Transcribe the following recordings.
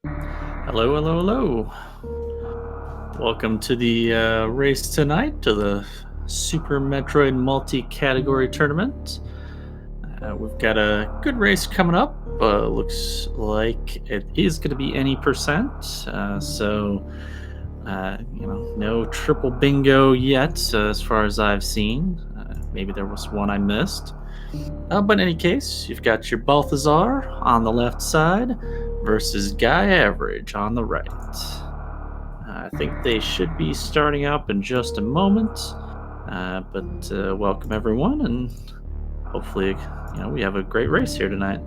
Hello, hello, hello. Welcome to the race tonight to the Super Metroid multi-category tournament. We've got a good race coming up. Looks like it is going to be any percent. No triple bingo yet, as far as I've seen. Maybe there was one I missed. But in any case, you've got your Belthasar on the left side versus Guy Average on the right. I think they should be starting up in just a moment. But welcome everyone, and hopefully, we have a great race here tonight.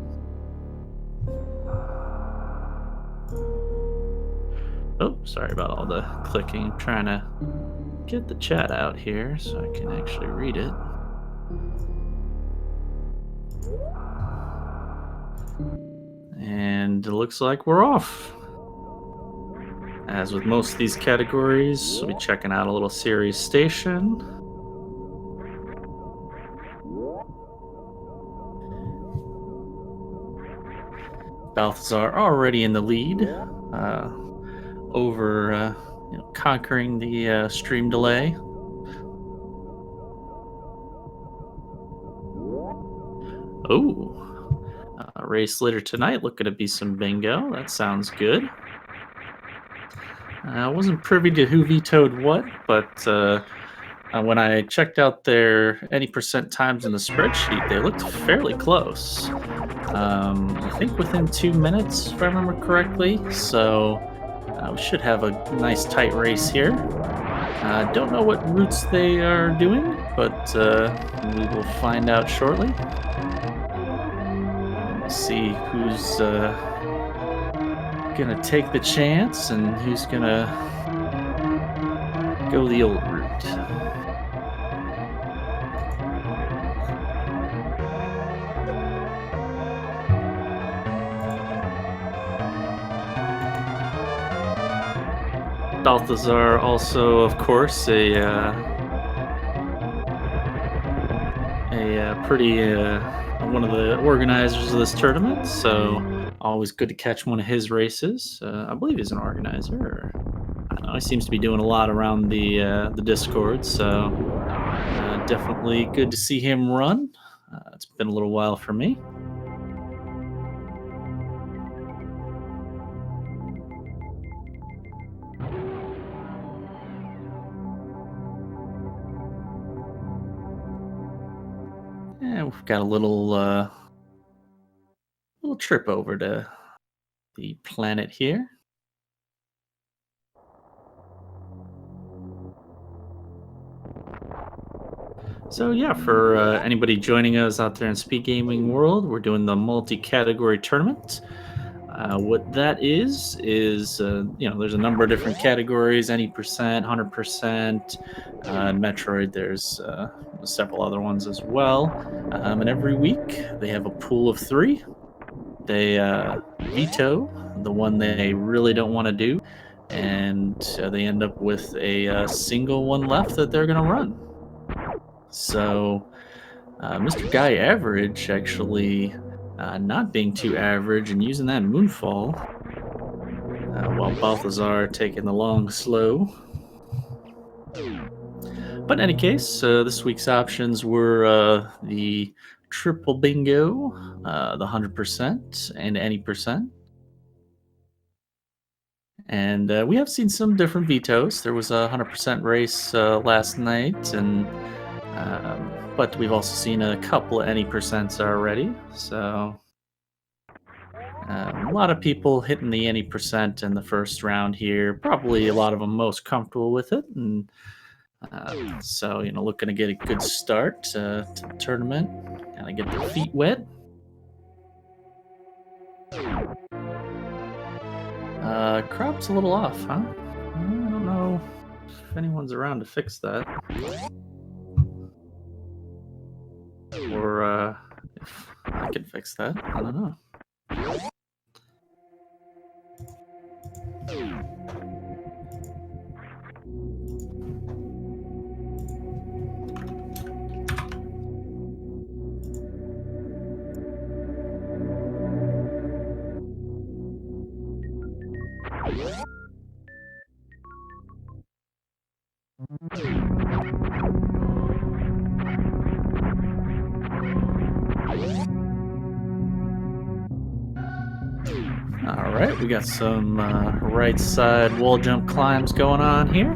Oh, sorry about all the clicking. I'm trying to get the chat out here so I can actually read it. And it looks like we're off. As with most of these categories, we'll be checking out a little series station. Balthazar already in the lead, over conquering the stream delay. Oh, race later tonight. Looking to be some bingo. That sounds good. I wasn't privy to who vetoed what, but when I checked out their any percent times in the spreadsheet, they looked fairly close. I think within 2 minutes, if I remember correctly. So we should have a nice tight race here. Don't know what routes they are doing, but we will find out shortly. We'll see who's gonna take the chance and who's gonna go the old route. Balthazar also, of course, a pretty one of the organizers of this tournament. So always good to catch one of his races. I believe he's an organizer. Or, I don't know. He seems to be doing a lot around the Discord. So definitely good to see him run. It's been a little while for me. And we've got a little trip over to the planet here. So yeah, for anybody joining us out there in SpeedGaming world, we're doing the multi-category tournament. What that is there's a number of different categories: any percent, 100%. Metroid, there's several other ones as well. And every week they have a pool of three. They veto the one they really don't want to do, and they end up with a single one left that they're going to run. So, Mr. Guy Average actually not being too average and using that Moonfall, while Balthazar taking the long slow. But in any case, this week's options were the triple bingo, the 100%, and any percent. And we have seen some different vetoes. There was a 100% race last night, and but we've also seen a couple of any percents already. So a lot of people hitting the any percent in the first round here. Probably a lot of them most comfortable with it, and so looking to get a good start to the tournament. Kind of get their feet wet. Crop's a little off, huh? I don't know if anyone's around to fix that. Or if I can fix that. I don't know. All right, we got some right side wall jump climbs going on here.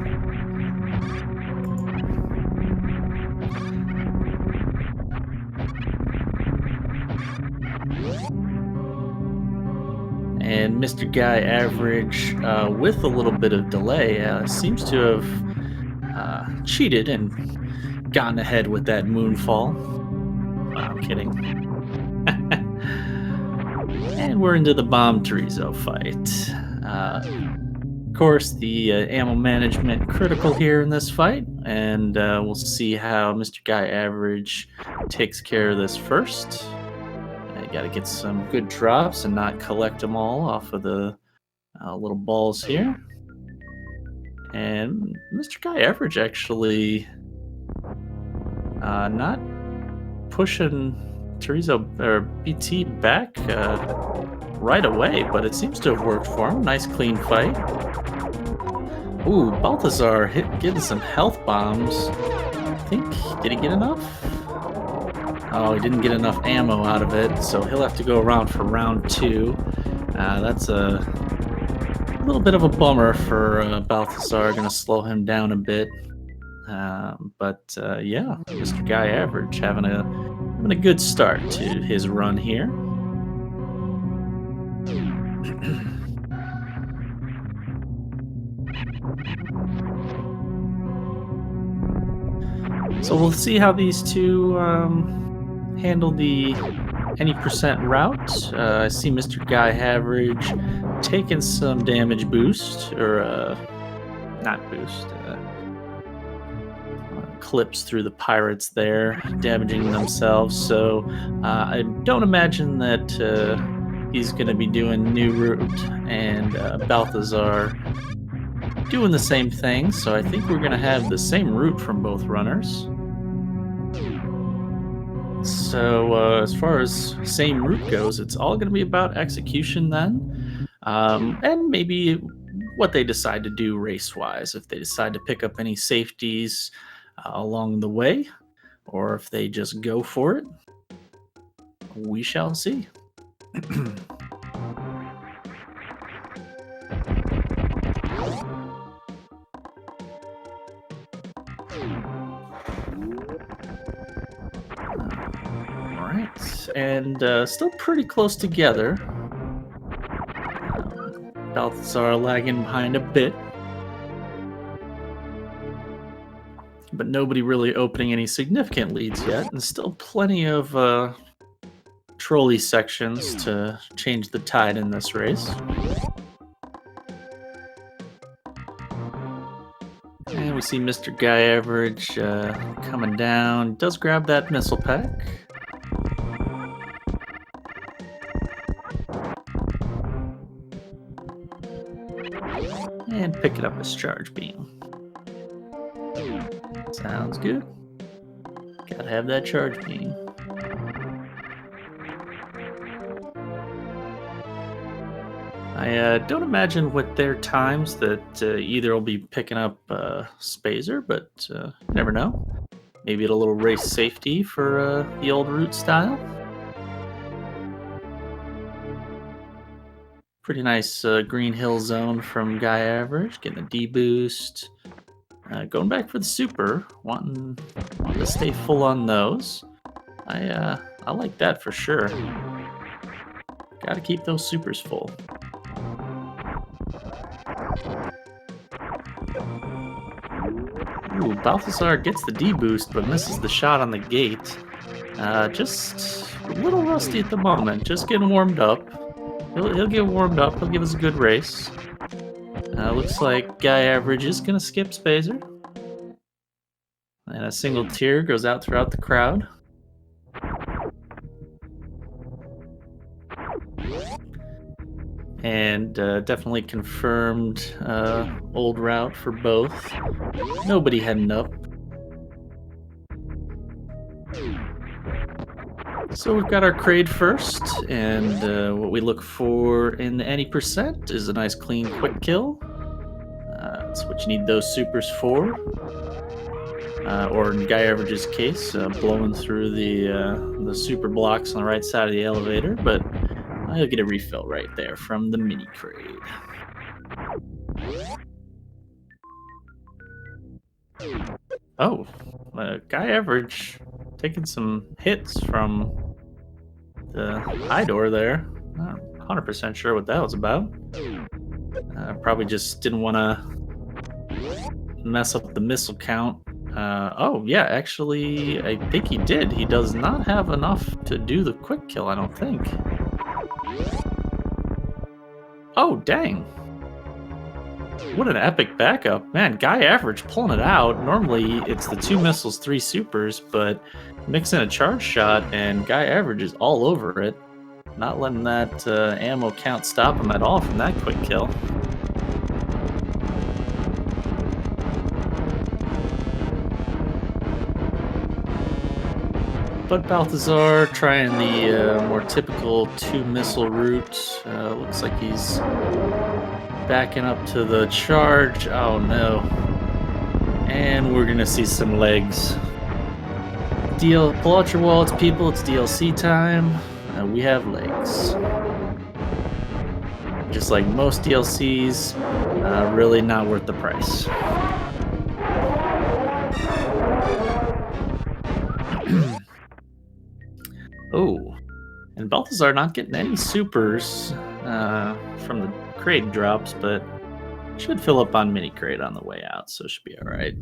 And Mr. Guy Average, with a little bit of delay, seems to have cheated and gotten ahead with that moonfall. I'm kidding. And we're into the bomb Chorizo fight. Of course, the ammo management critical here in this fight, and we'll see how Mr. Guy Average takes care of this first. You got to get some good drops and not collect them all off of the little balls here. And Mr. Guy Average actually not pushing Chorizo or BT back right away, but it seems to have worked for him. Nice clean fight. Ooh, Belthasar getting some health bombs. I think, did he get enough? Oh, he didn't get enough ammo out of it, so he'll have to go around for round 2. That's a little bit of a bummer for Belthasar. Going to slow him down a bit. But yeah, Mr. Guy Average having a good start to his run here. So we'll see how these two handle the any percent route. I see Mr. Guy Average taking some damage boost, or not boost, clips through the pirates there, damaging themselves. So I don't imagine that he's going to be doing new route, and Belthasar doing the same thing. So I think we're going to have the same route from both runners. So as far as same route goes, it's all going to be about execution then, and maybe what they decide to do race-wise, if they decide to pick up any safeties along the way, or if they just go for it. We shall see. Alright, and still pretty close together. Belthasar lagging behind a bit. But nobody really opening any significant leads yet, and still plenty of trolley sections to change the tide in this race. And we see Mr. Guy Average coming down. Does grab that missile pack. And picking up his charge beam. Sounds good. Gotta have that charge beam. I don't imagine with their times that either will be picking up Spazer, but you never know. Maybe a little race safety for the old route style. Pretty nice green hill zone from Guy Average, getting a D boost. Going back for the super, wanting to stay full on those. I like that for sure. Got to keep those supers full. Ooh, Belthasar gets the D boost, but misses the shot on the gate. Just a little rusty at the moment. Just getting warmed up. He'll get warmed up. He'll give us a good race. Looks like Guy Average is going to skip Spazer. And a single tear goes out throughout the crowd. And definitely confirmed old route for both. Nobody heading up. So we've got our crate first, and what we look for in any percent is a nice clean quick kill. That's what you need those supers for. Or in Guy Average's case, blowing through the super blocks on the right side of the elevator, but you'll get a refill right there from the mini crate. Oh, Guy Average taking some hits from the high door there. Not 100% sure what that was about. Probably just didn't want to mess up the missile count. Oh, yeah, actually, I think he did. He does not have enough to do the quick kill, I don't think. Oh, dang. What an epic backup. Man, Guy Average pulling it out. Normally, it's the 2 missiles, 3 supers, but mix in a charge shot, and Guy Average is all over it. Not letting that ammo count stop him at all from that quick kill. But Belthasar trying the more typical 2 missile route. Looks like he's backing up to the charge. Oh no. And we're gonna see some legs. Pull out your wallets, people. It's DLC time. We have legs. Just like most DLCs, really not worth the price. Oh, and Belthasar not getting any supers from the crate drops, but should fill up on mini crate on the way out, so should be all right.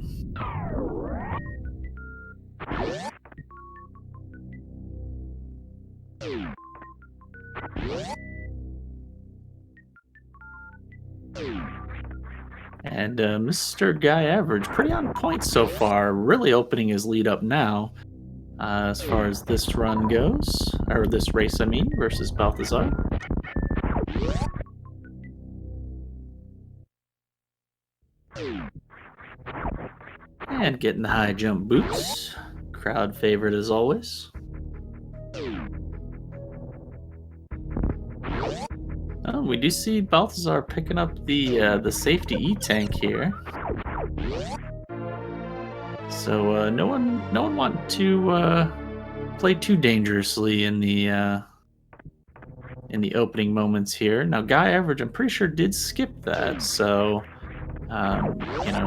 And Mr. Guy Average, pretty on point so far, really opening his lead up now. As far as this run goes, or this race, I mean, versus Belthasar. And getting the high jump boots. Crowd favorite as always. Oh, we do see Belthasar picking up the safety E-tank here. So no one wanted to play too dangerously in the opening moments here. Now, Guy Average, I'm pretty sure did skip that, so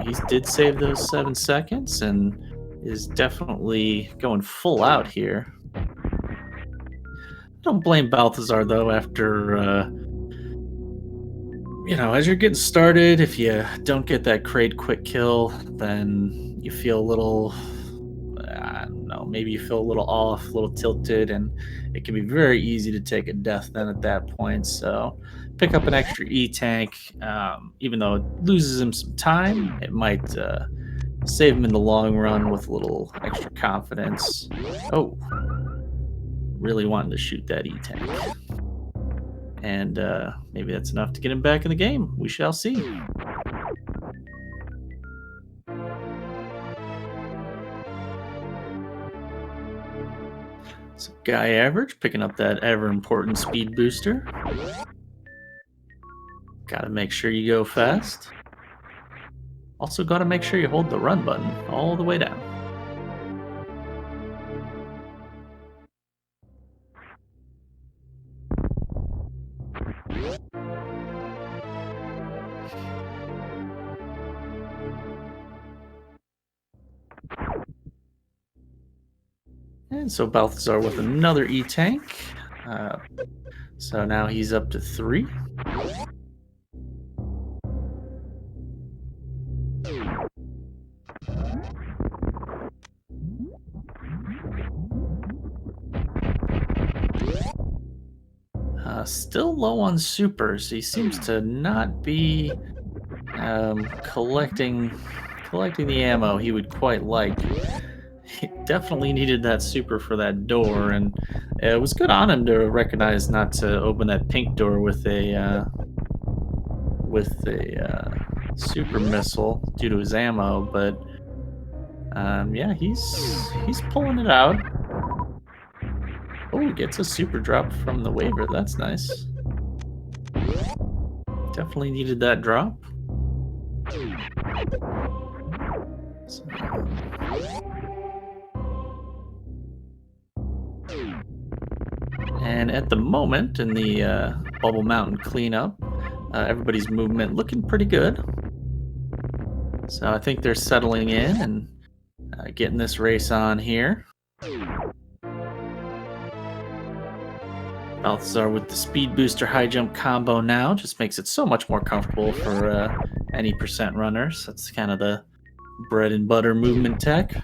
he did save those 7 seconds and is definitely going full out here. Don't blame Belthasar though. After as you're getting started, if you don't get that crate quick kill, then you feel a little, I don't know, maybe you feel a little off, a little tilted, and it can be very easy to take a death then at that point. So pick up an extra E-tank. Even though it loses him some time, it might save him in the long run with a little extra confidence. Oh, really wanting to shoot that E-tank. And maybe that's enough to get him back in the game. We shall see. So Guy Average picking up that ever important speed booster. Gotta make sure you go fast. Also gotta make sure you hold the run button all the way down. And so Belthasar with another E-tank. So now he's up to 3. Still low on supers. He seems to not be collecting the ammo he would quite like. He definitely needed that super for that door, and it was good on him to recognize not to open that pink door with a super missile due to his ammo. But yeah, he's pulling it out. Oh, Ooh, gets a super drop from the waiver. That's nice. Definitely needed that drop. So, and at the moment, in the Bubble Mountain cleanup, everybody's movement looking pretty good. So I think they're settling in and getting this race on here. Belthasar with the speed booster high jump combo now just makes it so much more comfortable for any percent runners. That's kind of the bread and butter movement tech.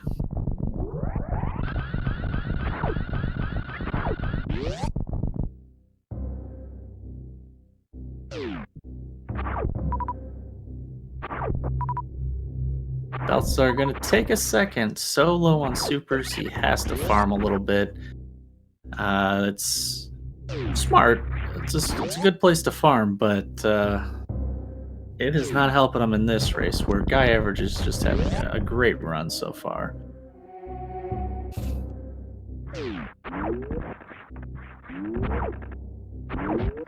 Belthasar going to take a second. So low on supers, he has to farm a little bit. It's smart. It's a good place to farm, but it is not helping him in this race where guyaverage is just having a great run so far.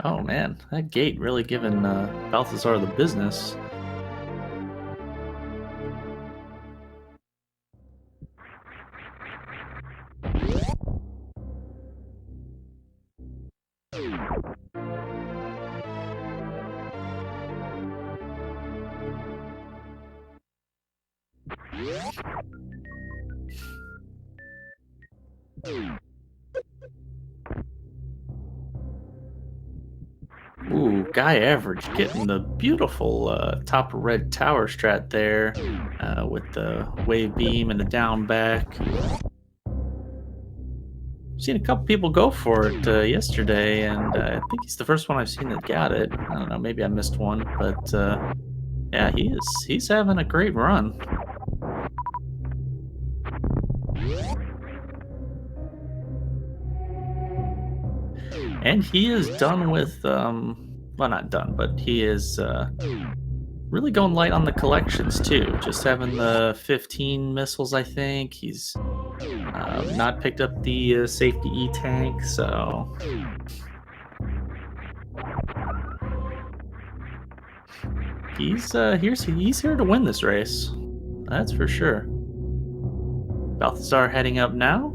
Oh man, that gate really giving Belthasar the business. Ooh, guyaverage getting the beautiful top of red tower strat there with the wave beam and the down back. Seen a couple people go for it yesterday, and I think he's the first one I've seen that got it. I don't know, maybe I missed one, but yeah, he's having a great run. And he is done with, well, not done, but he is really going light on the collections too. Just having the 15 missiles, I think. He's not picked up the safety E-tank, so... He's here to win this race. That's for sure. Belthasar heading up now.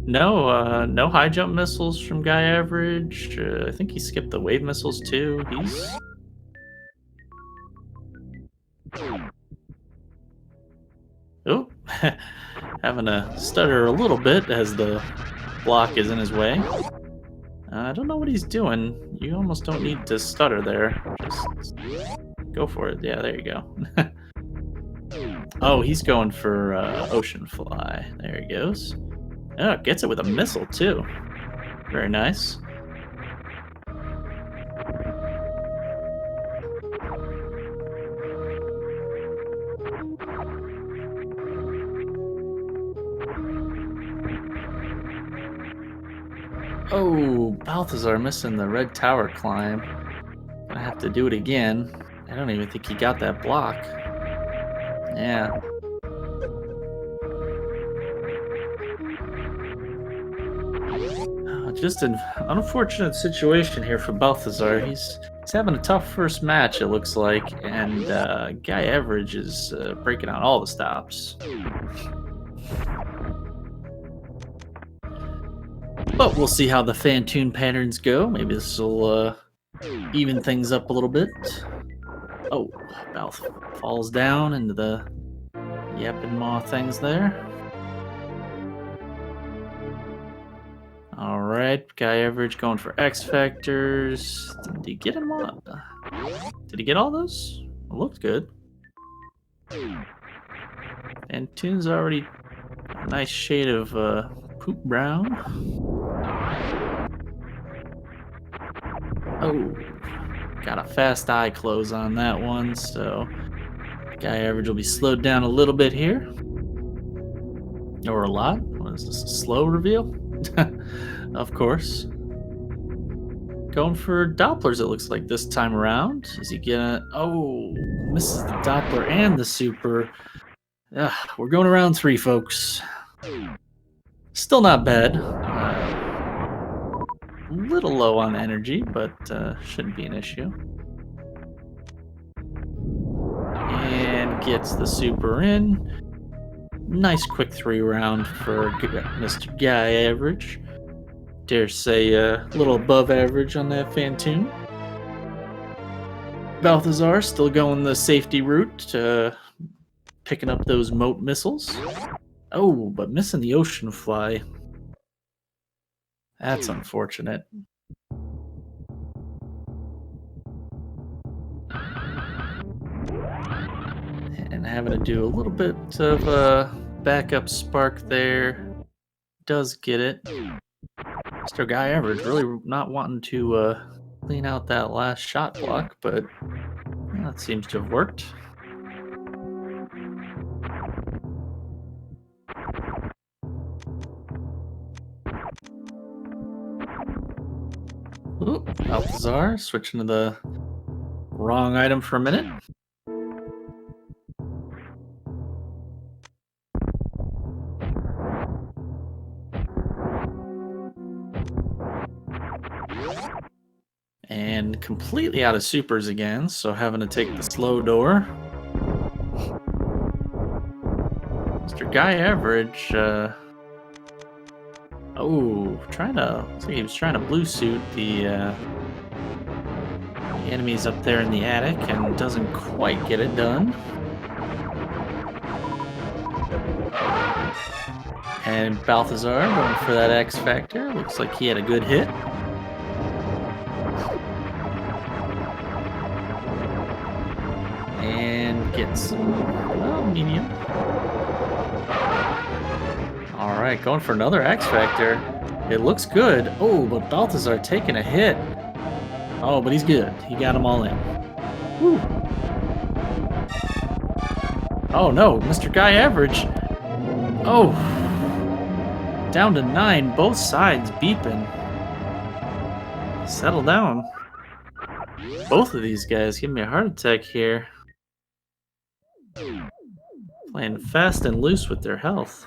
No high jump missiles from guyaverage. I think he skipped the wave missiles too. He's... Oh, having a stutter a little bit as the block is in his way. I don't know what he's doing. You almost don't need to stutter there. Just go for it. Yeah, there you go. Oh, he's going for Ocean Fly. There he goes. Oh, gets it with a missile too. Very nice. Oh, Belthasar missing the red tower climb. Gonna have to do it again. I don't even think he got that block. Yeah. Just an unfortunate situation here for Belthasar. He's having a tough first match, it looks like, and guyaverage is breaking out all the stops. But we'll see how the fan tune patterns go. Maybe this will even things up a little bit. Oh, Belth falls down into the yapping maw things there. Alright, guyaverage going for X Factors. Did he get them all? Did he get all those? It looked good. And Tune's already a nice shade of poop brown. Oh, got a fast eye close on that one, so guyaverage will be slowed down a little bit here. Or a lot. What is this, a slow reveal? Of course. Going for Dopplers, it looks like, this time around. Is he gonna... Oh, misses the Doppler and the super. We're going around 3, folks. Still not bad. A little low on energy, but shouldn't be an issue. And gets the super in. Nice quick 3 round for Mr. Guy Average. Dare say a little above average on that Phantoon. Belthasar still going the safety route, picking up those moat missiles. Oh, but missing the ocean fly. That's unfortunate. And having to do a little bit of a backup spark there. Does get it. Mr. Guy Average really not wanting to clean out that last shot block, but that seems to have worked. Ooh, Belthasar switching to the wrong item for a minute. And completely out of supers again, so having to take the slow door. Mr. Guy Average, looks like he was trying to blue suit the enemies up there in the attic and doesn't quite get it done. And Balthazar going for that X Factor. Looks like he had a good hit. And gets some medium. Alright, going for another X Factor. It looks good. Oh, but Balthazar taking a hit. Oh, but he's good. He got them all in. Woo. Oh no, Mr. Guy Average. Oh. Down to 9, both sides beeping. Settle down. Both of these guys give me a heart attack here. Playing fast and loose with their health.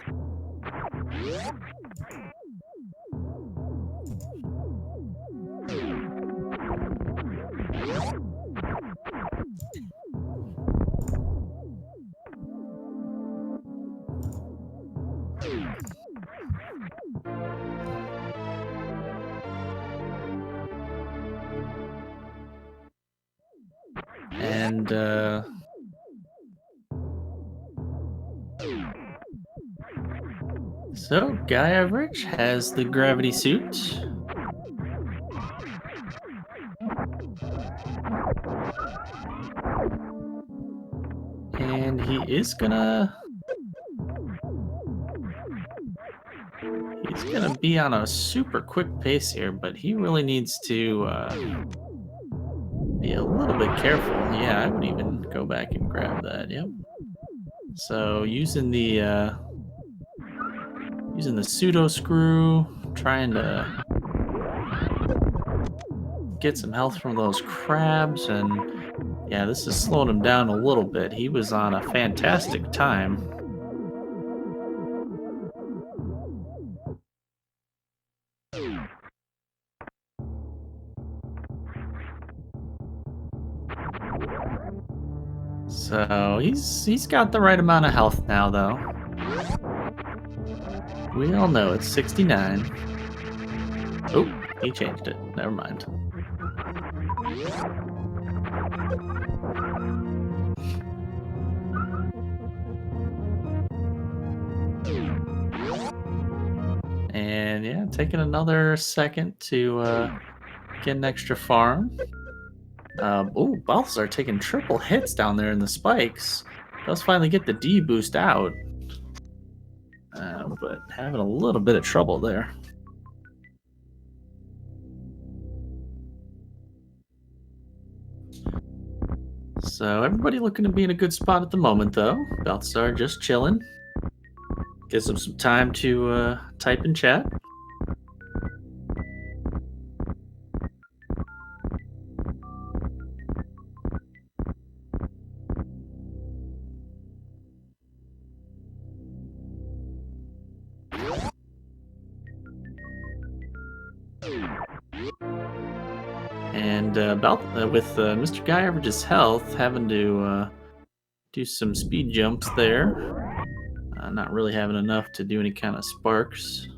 And so Guy Average has the gravity suit. And he is gonna be on a super quick pace here, but he really needs to be a little bit careful. Yeah, I would even go back and grab that. Yep. So using the pseudo screw, trying to get some health from those crabs, and yeah, this is slowing him down a little bit. He was on a fantastic time. So he's got the right amount of health now, though. We all know it's 69. Oh, he changed it. Never mind. And yeah, taking another second to get an extra farm. Oh, Belthasar taking triple hits down there in the spikes. Does finally get the D boost out. But having a little bit of trouble there. So everybody looking to be in a good spot at the moment, though. Belthasar just chilling. Gives him some time to type in chat. And with Mr. Guy Average's health, having to do some speed jumps there. Not really having enough to do any kind of sparks.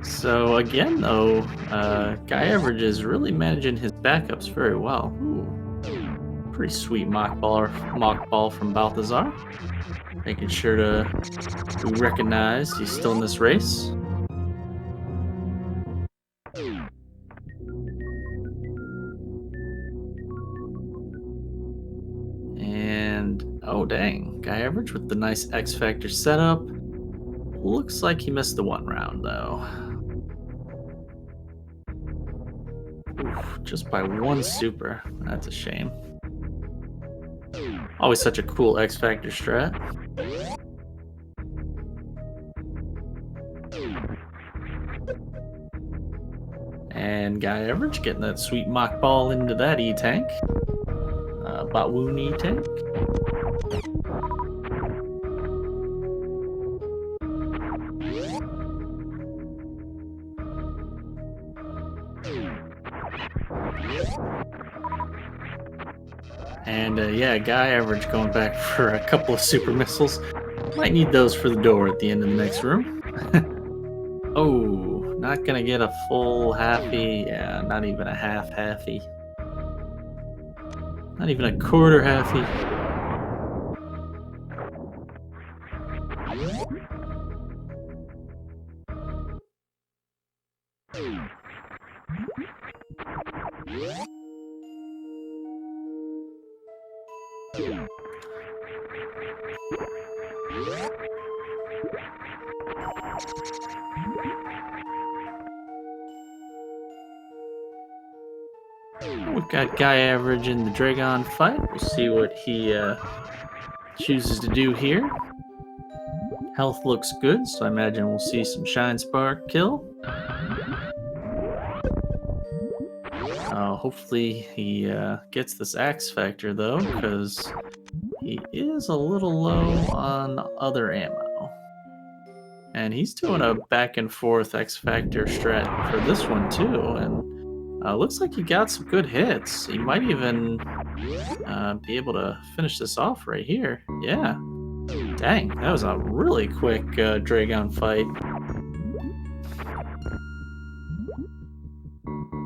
So again, though, Guy Average is really managing his backups very well. Ooh, pretty sweet mock ball from Belthasar. Making sure to be recognized he's still in this race. And oh dang, Guy Average with the nice X Factor setup. Looks like he missed the one round though. Oof, just by one super. That's a shame. Always such a cool X Factor strat. And Guy Average getting that sweet mock ball into that E-Tank. Batwoon E-Tank. And yeah, Guy Average going back for a couple of super missiles. Might need those for the door at the end of the next room. Oh, not gonna get a full halfy. Yeah, not even a half halfy. Not even a quarter halfy. We've got Guy Average in the Dragon fight. We'll see what he chooses to do here. Health looks good, so I imagine we'll see some Shine Spark kill. Hopefully he gets this X Factor though, because he is a little low on other ammo. And he's doing a back and forth X Factor strat for this one too, and looks like he got some good hits. He might even be able to finish this off right here. Yeah. Dang, that was a really quick Dragon fight.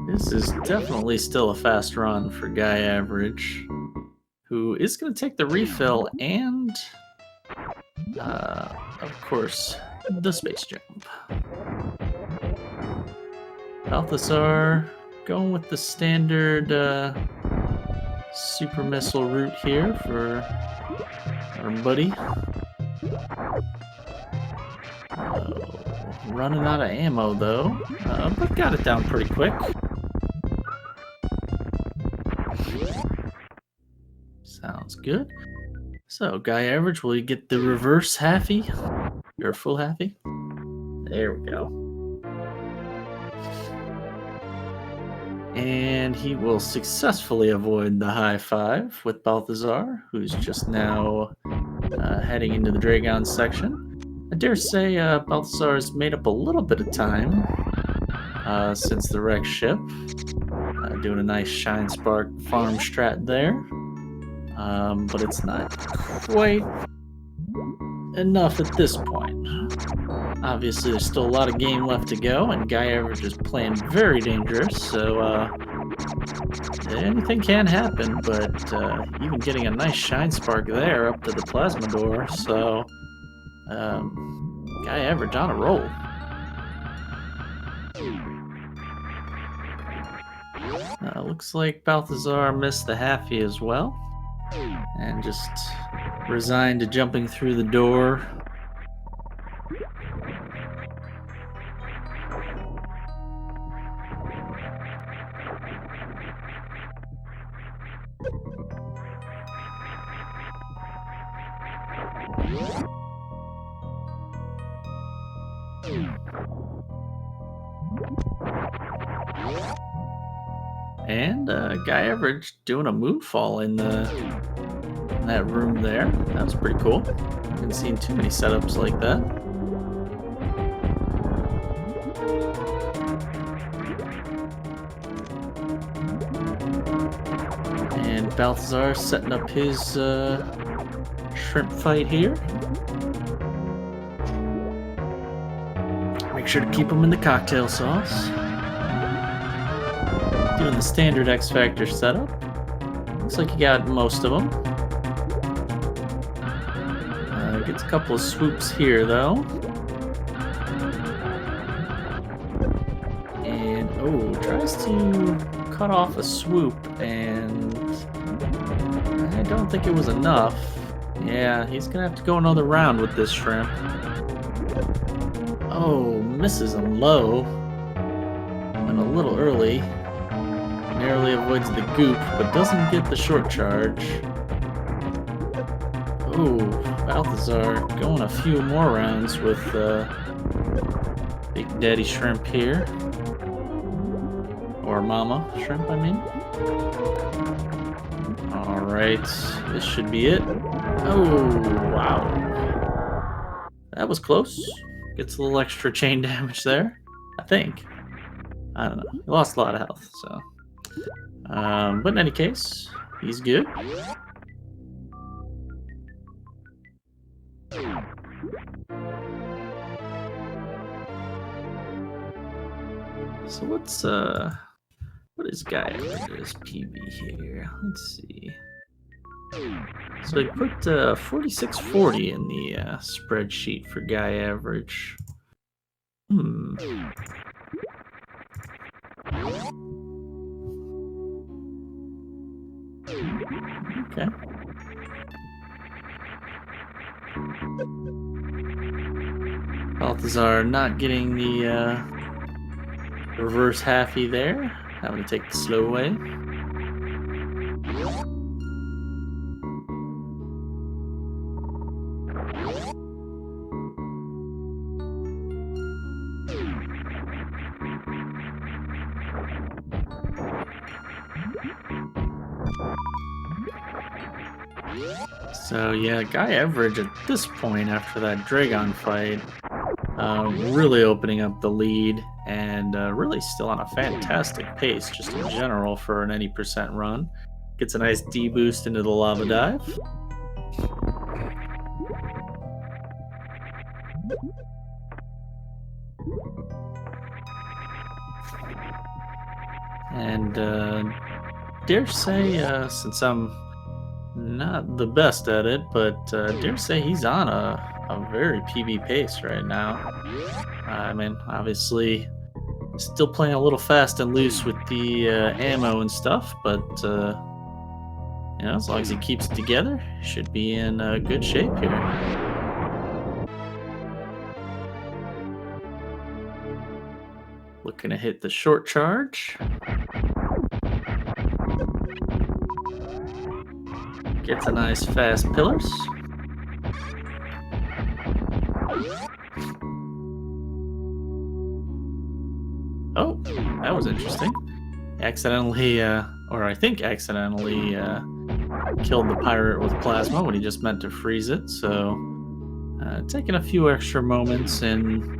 This is definitely still a fast run for Guy Average, who is going to take the refill and, of course, the space jump. Belthasar going with the standard super missile route here for our buddy. Running out of ammo though, but got it down pretty quick. Sounds good. So, Guy Average, will you get the reverse halfy? Or full halfy? There we go. And he will successfully avoid the high five with Belthasar, who's just now heading into the Dragon section. I dare say Belthasar has made up a little bit of time since the wrecked ship. Doing a nice Shine Spark farm strat there. But it's not quite enough at this point. Obviously, there's still a lot of game left to go, and Guy Average is playing very dangerous, so anything can happen, but even getting a nice Shine Spark there up to the plasma door, so Guy Average on a roll. Looks like Belthasar missed the halfy as well, and just resigned to jumping through the door. And Guy Average doing a moonfall in that room there. That was pretty cool. I haven't seen too many setups like that. And Belthasar setting up his shrimp fight here. Make sure to keep them in the cocktail sauce. Doing the standard X Factor setup. Looks like you got most of them. Gets a couple of swoops here though. And tries to cut off a swoop, and I don't think it was enough. Yeah, he's gonna have to go another round with this shrimp. Oh, misses him low. Went a little early. Narrowly avoids the goop, but doesn't get the short charge. Oh, Belthasar going a few more rounds with Big Daddy Shrimp here. Or Mama Shrimp, I mean. Alright, this should be it. Oh, wow. That was close. Gets a little extra chain damage there, I think. I don't know. He lost a lot of health, so. But in any case, he's good. So what is guyaverage PB here? Let's see. So I put 4640 in the spreadsheet for guyaverage. Okay. Belthasar not getting the reverse halfie there. Having to take the slow way. So yeah, guyaverage at this point after that Dragon fight, really opening up the lead and really still on a fantastic pace just in general for an any percent run. Gets a nice D boost into the lava dive. And dare say, since I'm not the best at it, but dare say he's on a very PB pace right now. I mean, obviously, still playing a little fast and loose with the ammo and stuff, but you know, as long as he keeps it together, should be in good shape here. Looking to hit the short charge. Gets a nice fast pillars. Oh, that was interesting. Accidentally, or I think accidentally, killed the pirate with plasma when he just meant to freeze it. So, taking a few extra moments in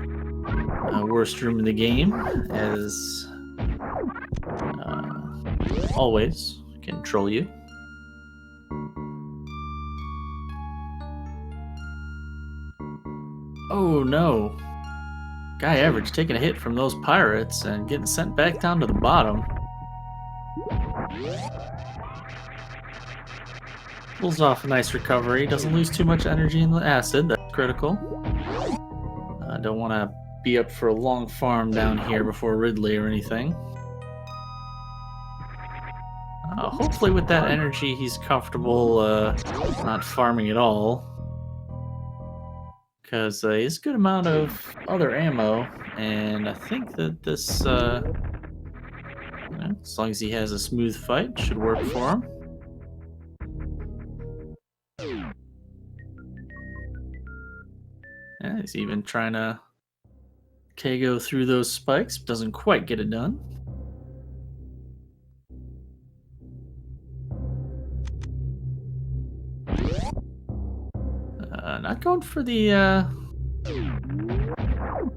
worst room in the game, as always, can troll you. Oh no. Guyaverage taking a hit from those pirates and getting sent back down to the bottom. Pulls off a nice recovery. Doesn't lose too much energy in the acid. That's critical. Don't want to be up for a long farm down here before Ridley or anything. Hopefully with that energy he's comfortable not farming at all. Because he has a good amount of other ammo, and I think that this, you know, as long as he has a smooth fight, should work for him. Yeah, he's even trying to KO through those spikes, but doesn't quite get it done. going for the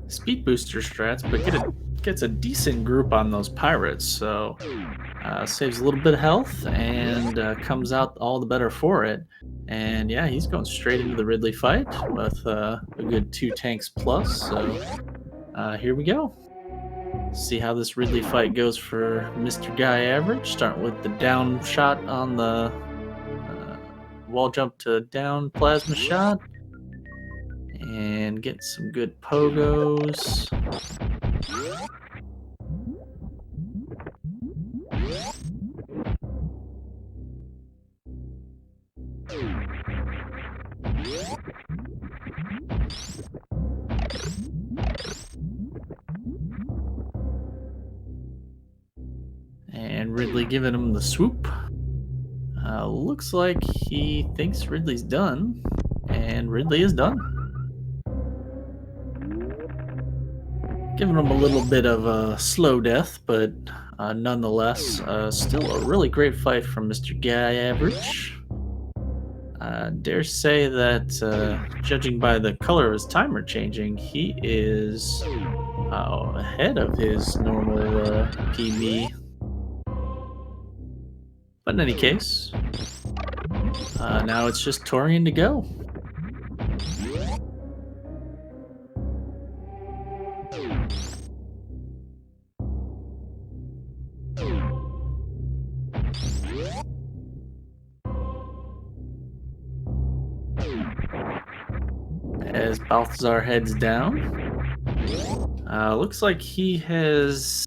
speed booster strats, but gets a decent group on those pirates, so saves a little bit of health and comes out all the better for it. And yeah, he's going straight into the Ridley fight with a good 2 tanks plus. So here we go. See how this Ridley fight goes for Mr. Guy Average. Starting with the down shot on the wall jump to down plasma shot. And get some good pogos. And Ridley giving him the swoop. Looks like he thinks Ridley's done. And Ridley is done. Giving him a little bit of a slow death, but nonetheless, still a really great fight from Mr. Guy Average. Dare say that, judging by the color of his timer changing, he is ahead of his normal PB. But in any case, now it's just Torian to go. As Belthasar heads down, looks like he has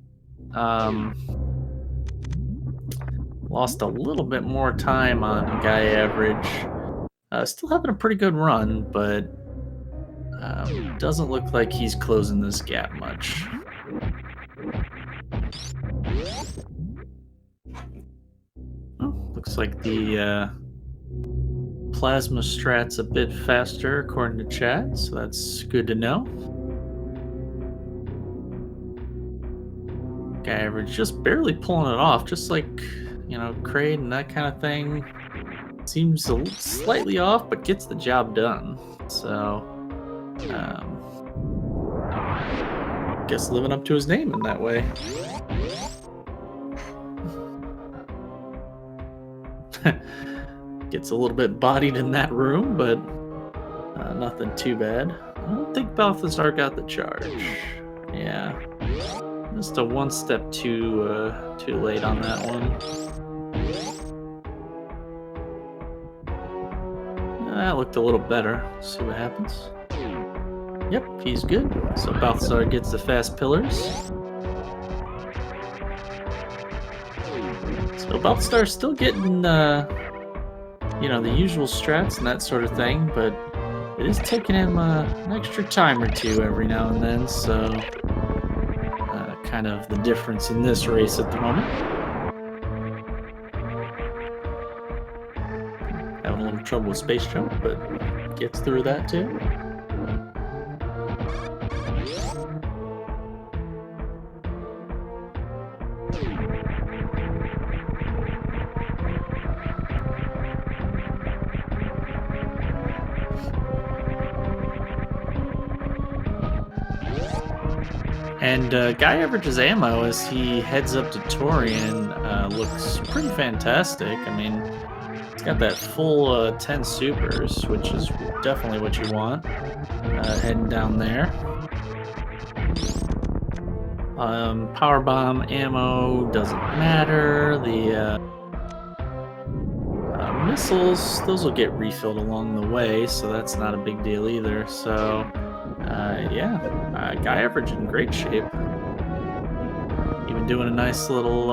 lost a little bit more time on Guy Average. Still having a pretty good run, but doesn't look like he's closing this gap much. Oh, looks like the plasma strat's a bit faster according to chat, so that's good to know. Guy Average just barely pulling it off, just like, you know, Kraid and that kind of thing. Seems slightly off, but gets the job done. So, guess living up to his name in that way. Gets a little bit bodied in that room, but nothing too bad. I don't think Belthasar got the charge. Yeah, just a one step too late on that one. That looked a little better. Let's see what happens. Yep, he's good. So Belthasar gets the fast pillars. So Belthasar's still getting, you know, the usual strats and that sort of thing, but it is taking him an extra time or two every now and then, so kind of the difference in this race at the moment. Having a little trouble with space jump, but gets through that too. And Guy Average's ammo as he heads up to Torian looks pretty fantastic. I mean, he's got that full 10 supers, which is definitely what you want heading down there. Power bomb ammo doesn't matter. The missiles, those will get refilled along the way, so that's not a big deal either. So yeah, Guy Average in great shape. Even doing a nice little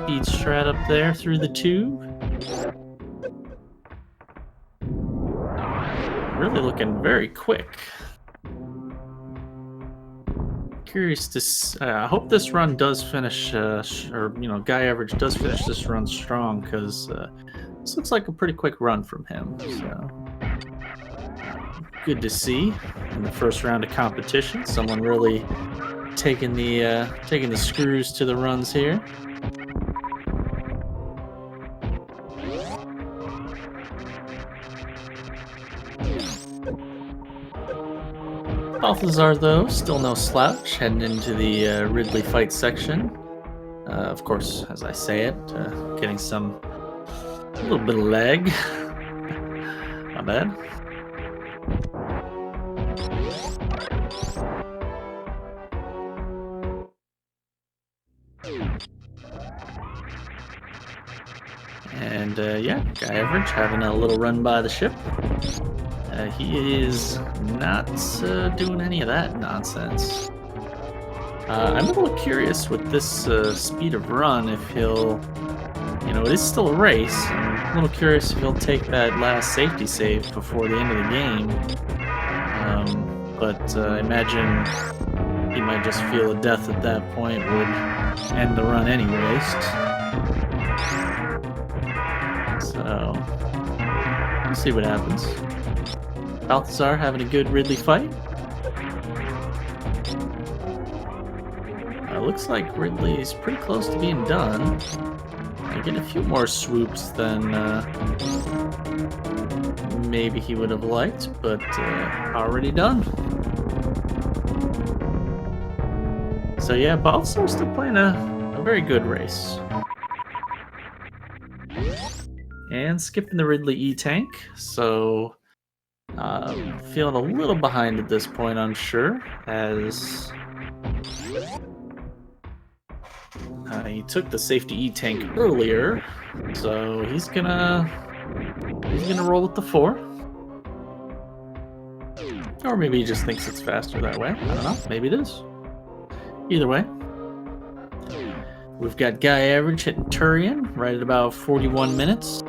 speed strat up there through the tube. Really looking very quick. Curious to I hope this run does finish, or you know, Guy Average does finish this run strong, because this looks like a pretty quick run from him. So good to see in the first round of competition. Someone really taking the screws to the runs here. Balthazar, though, still no slouch, heading into the Ridley fight section. Of course, as I say it, getting a little bit of lag. My bad. And yeah, Guy Average having a little run by the ship. He is not doing any of that nonsense. I'm a little curious with this speed of run if he'll, it is still a race. I'm a little curious if he'll take that last safety save before the end of the game. But I imagine he might just feel a death at that point would end the run anyways. So, we'll see what happens. Belthasar having a good Ridley fight. Looks like Ridley's pretty close to being done. Getting a few more swoops than maybe he would have liked, but already done. So yeah, Balthasar's still playing a very good race. And skipping the Ridley E-Tank, so feeling a little behind at this point, I'm sure, as he took the safety E-Tank earlier, so he's gonna roll with the 4. Or maybe he just thinks it's faster that way. I don't know. Maybe it is. Either way. We've got Guy Average hitting Turian right at about 41 minutes.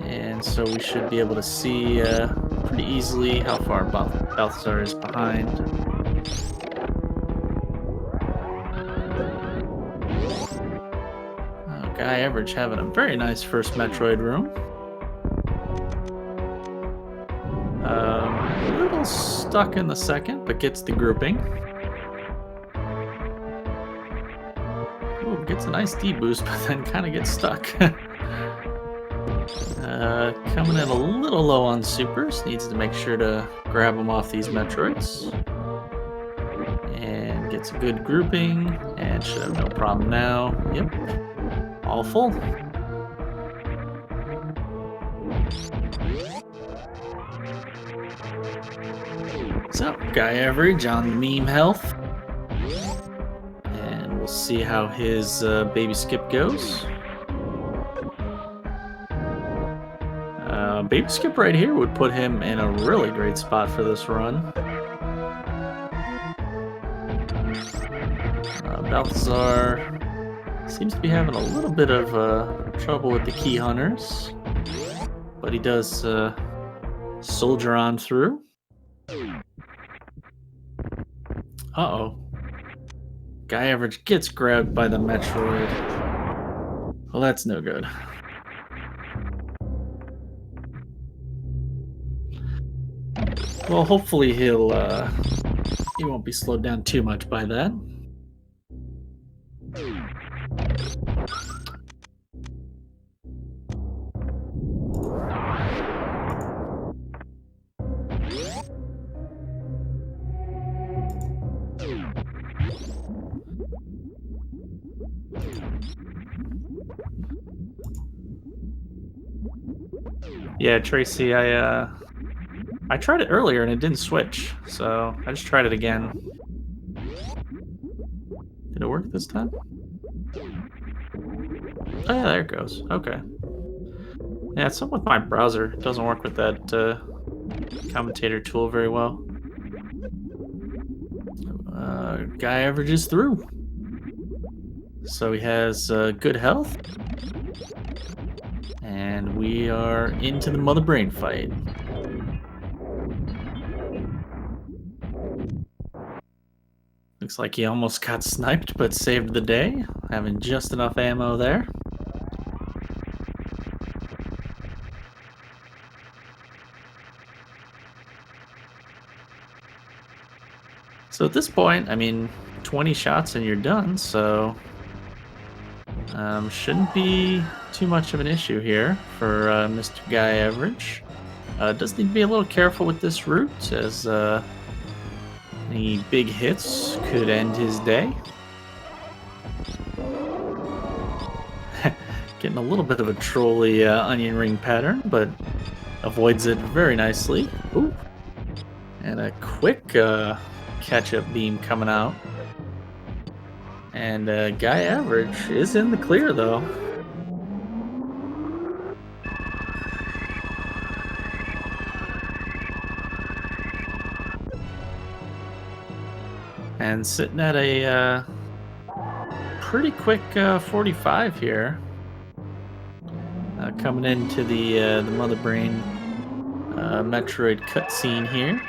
And so we should be able to see pretty easily how far Belthasar is behind. Guy Average having a very nice first Metroid room. A little stuck in the second, but gets the grouping. Ooh, gets a nice D-boost, but then kind of gets stuck. Coming in a little low on supers. Needs to make sure to grab them off these Metroids. And gets a good grouping, and should have no problem now. Yep. All full. So, Guy Average on the meme health. And we'll see how his baby skip goes. Baby skip right here would put him in a really great spot for this run. Belthasar seems to be having a little bit of trouble with the key hunters, but he does soldier on through. Uh-oh. Guy Average gets grabbed by the Metroid. Well, that's no good. Well, hopefully he won't be slowed down too much by that. Yeah, Tracy, I tried it earlier and it didn't switch, so I just tried it again. Did it work this time? Oh yeah, there it goes. Okay. Yeah, it's something with my browser. It doesn't work with that commentator tool very well. Guy averages through. So he has good health. And we are into the Mother Brain fight. Looks like he almost got sniped, but saved the day, having just enough ammo there. So at this point, I mean, 20 shots and you're done, so Shouldn't be too much of an issue here for Mr. Guy Average. Does need to be a little careful with this route, as any big hits could end his day. Getting a little bit of a trolly onion ring pattern, but avoids it very nicely. Ooh. And a quick catch-up beam coming out. And Guy Average is in the clear, though. And sitting at a pretty quick 45 here. Coming into the Mother Brain Metroid cutscene here.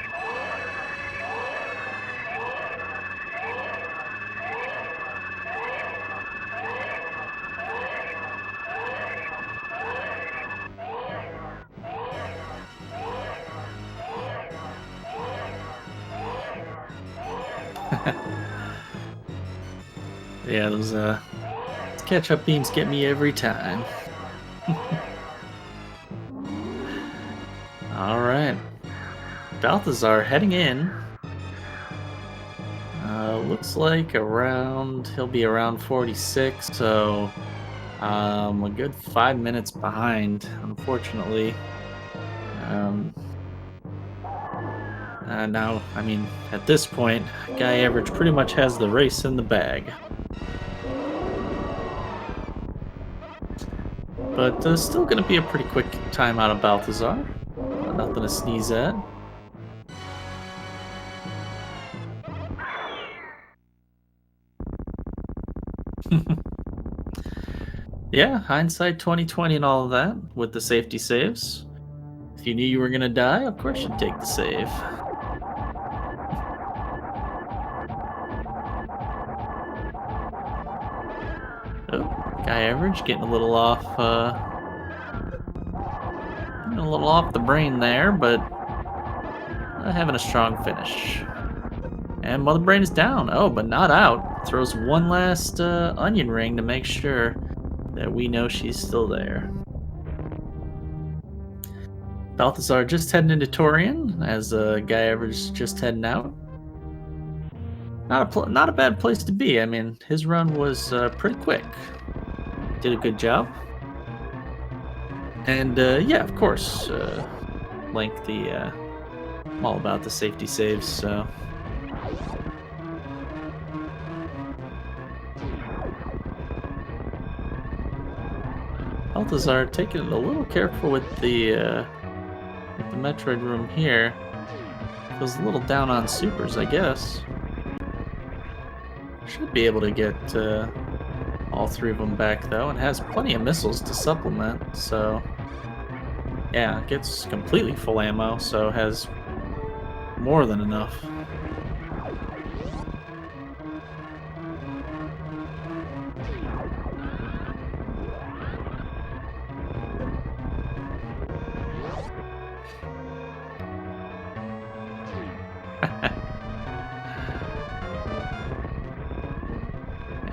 Yeah, those catch-up beams get me every time. All right, Belthasar heading in. Looks like he'll be around 46, so a good 5 minutes behind, unfortunately. Now, I mean, at this point, Guy Average pretty much has the race in the bag. But still going to be a pretty quick time out of Belthasar. Nothing to sneeze at. Yeah, hindsight 2020 and all of that, with the safety saves. If you knew you were going to die, of course you'd take the save. Oh, Guy Average getting a little off the brain there, but having a strong finish. And Mother Brain is down. Oh, but not out. Throws one last onion ring to make sure that we know she's still there. Belthasar just heading into Torian, as Guy Average just heading out. Not a bad place to be. I mean, his run was pretty quick. Did a good job. And yeah, of course, Link, I'm all about the safety saves, so. Belthasar taking it a little careful with the Metroid room here. Feels a little down on supers, I guess. Should be able to get all three of them back, though, and has plenty of missiles to supplement, so. Yeah, gets completely full ammo, so has more than enough.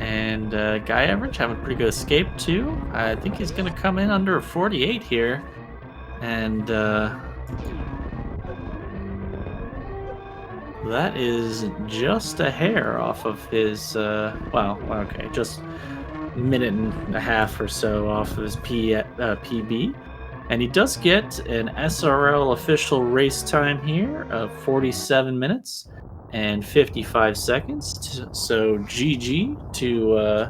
And Guy Average having a pretty good escape, too. I think he's going to come in under a 48 here. And that is just a hair off of his, well, okay, just a minute and a half or so off of his PB. And he does get an SRL official race time here of 47 minutes and 55 seconds. So GG to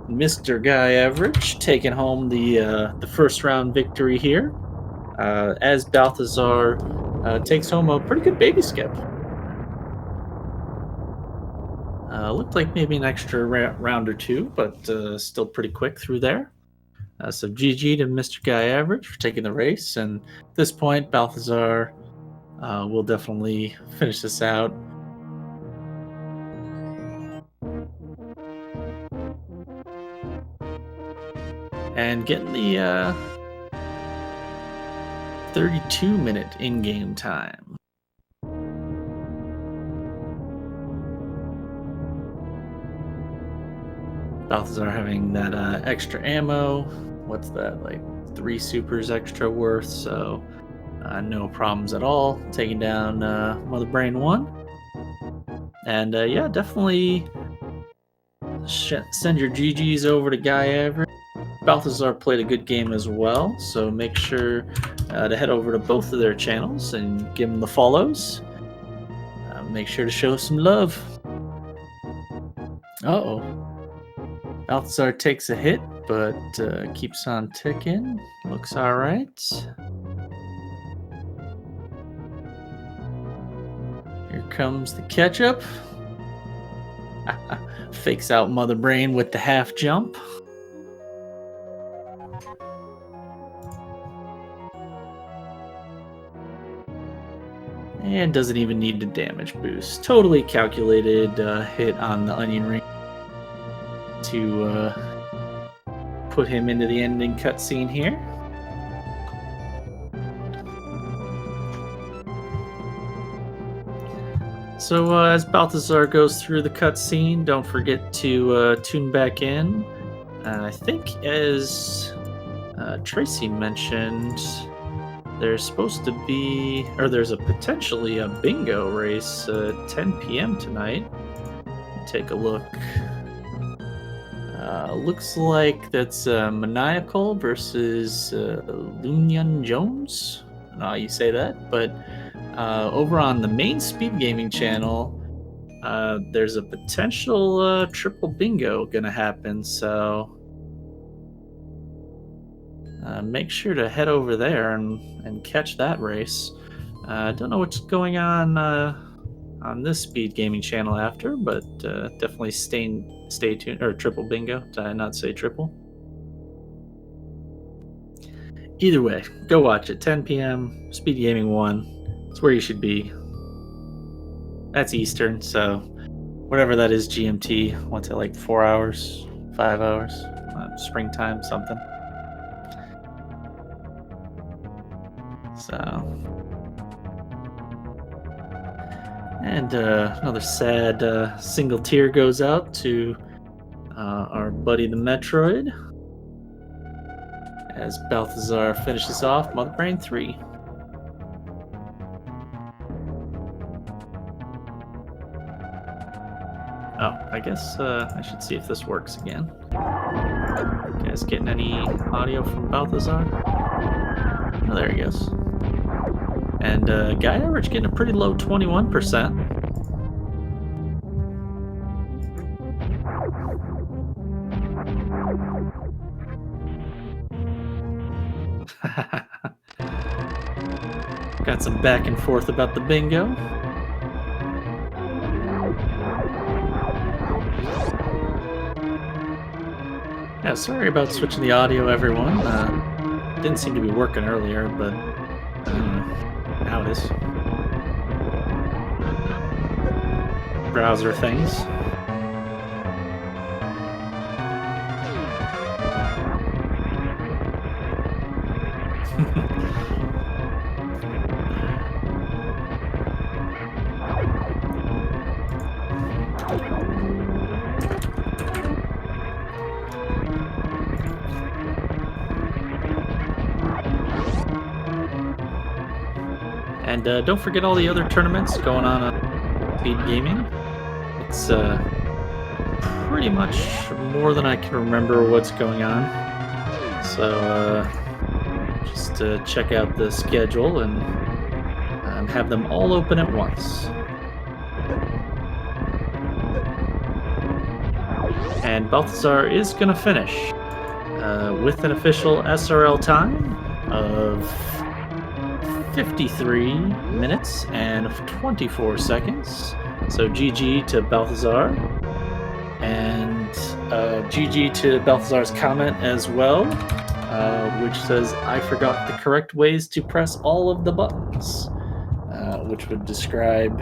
Mr. Guy Average, taking home the first round victory here. As Belthasar takes home a pretty good baby skip. Looked like maybe an extra round or two, but still pretty quick through there. So GG to Mr. Guy Average for taking the race, and at this point, Belthasar will definitely finish this out. And getting the 32-minute in-game time. Balthazar having that extra ammo. What's that, like 3 supers extra worth? So no problems at all taking down Mother Brain 1. And yeah, definitely send your GGs over to guyaverage. Belthasar played a good game as well, so make sure to head over to both of their channels and give them the follows. Make sure to show some love. Uh-oh. Balthasar takes a hit, but keeps on ticking. Looks all right. Here comes the ketchup. Fakes out Mother Brain with the half jump. And doesn't even need the damage boost. Totally calculated hit on the onion ring to put him into the ending cutscene here. So as Balthasar goes through the cutscene, don't forget to tune back in. I think as Tracy mentioned, there's supposed to be, or there's potentially a bingo race at 10 p.m. tonight. Take a look. Looks like that's Maniacal versus Lunyan Jones. I don't know how you say that, but over on the main SpeedGaming channel, there's a potential triple bingo gonna happen, so make sure to head over there and catch that race. I don't know what's going on this SpeedGaming channel after, but definitely stay tuned. Or triple bingo, did I not say triple? Either way, go watch it. 10 p.m. SpeedGaming 1. It's where you should be. That's Eastern, so whatever that is GMT. What's it, like 4 hours? 5 hours? Springtime, something. So, and another sad single tear goes out to our buddy the Metroid as Belthasar finishes off Mother Brain 3. Oh, I guess I should see if this works again. You guys getting any audio from Belthasar? Oh, there he goes. And guyaverage getting a pretty low 21%. Got some back and forth about the bingo. Yeah, sorry about switching the audio, everyone. Didn't seem to be working earlier, but now it is. Browser things. And don't forget all the other tournaments going on SpeedGaming. It's pretty much more than I can remember what's going on. So just check out the schedule and have them all open at once. And Belthasar is going to finish with an official SRL time of 53 minutes and 24 seconds. So GG to Belthasar. And GG to Belthasar's comment as well, which says, I forgot the correct ways to press all of the buttons, which would describe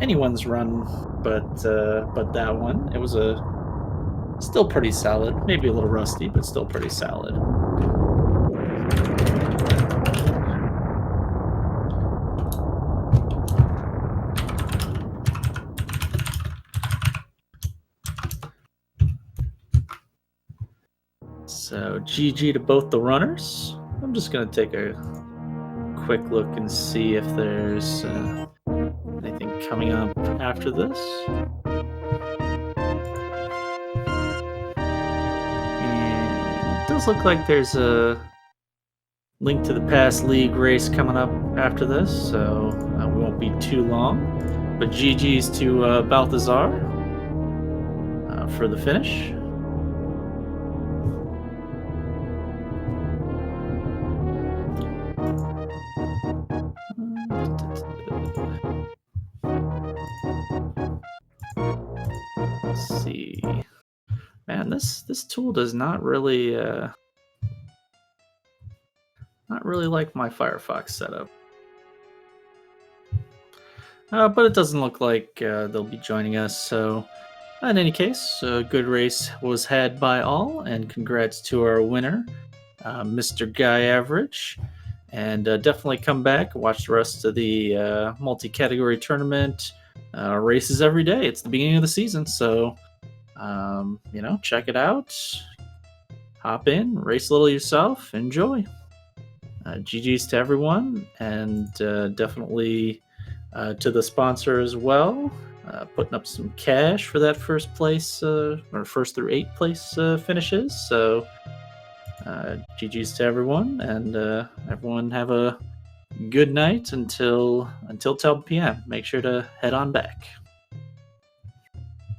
anyone's run, but that one. It was still pretty solid, maybe a little rusty, but still pretty solid. GG to both the runners. I'm just gonna take a quick look and see if there's anything coming up after this. And it does look like there's a link to the past league race coming up after this, so we won't be too long. But GG's to Belthasar for the finish. Let's see. Man, this tool does not really like my Firefox setup. But it doesn't look like they'll be joining us. So, in any case, a good race was had by all, and congrats to our winner, Mr. Guy Average. And definitely come back, watch the rest of the multi-category tournament races every day. It's the beginning of the season, so check it out. Hop in, race a little yourself, enjoy. GG's to everyone, and definitely to the sponsor as well, putting up some cash for that first place or first through 8th place finishes. So GG's to everyone, and everyone have a good night until 10 p.m. Make sure to head on back.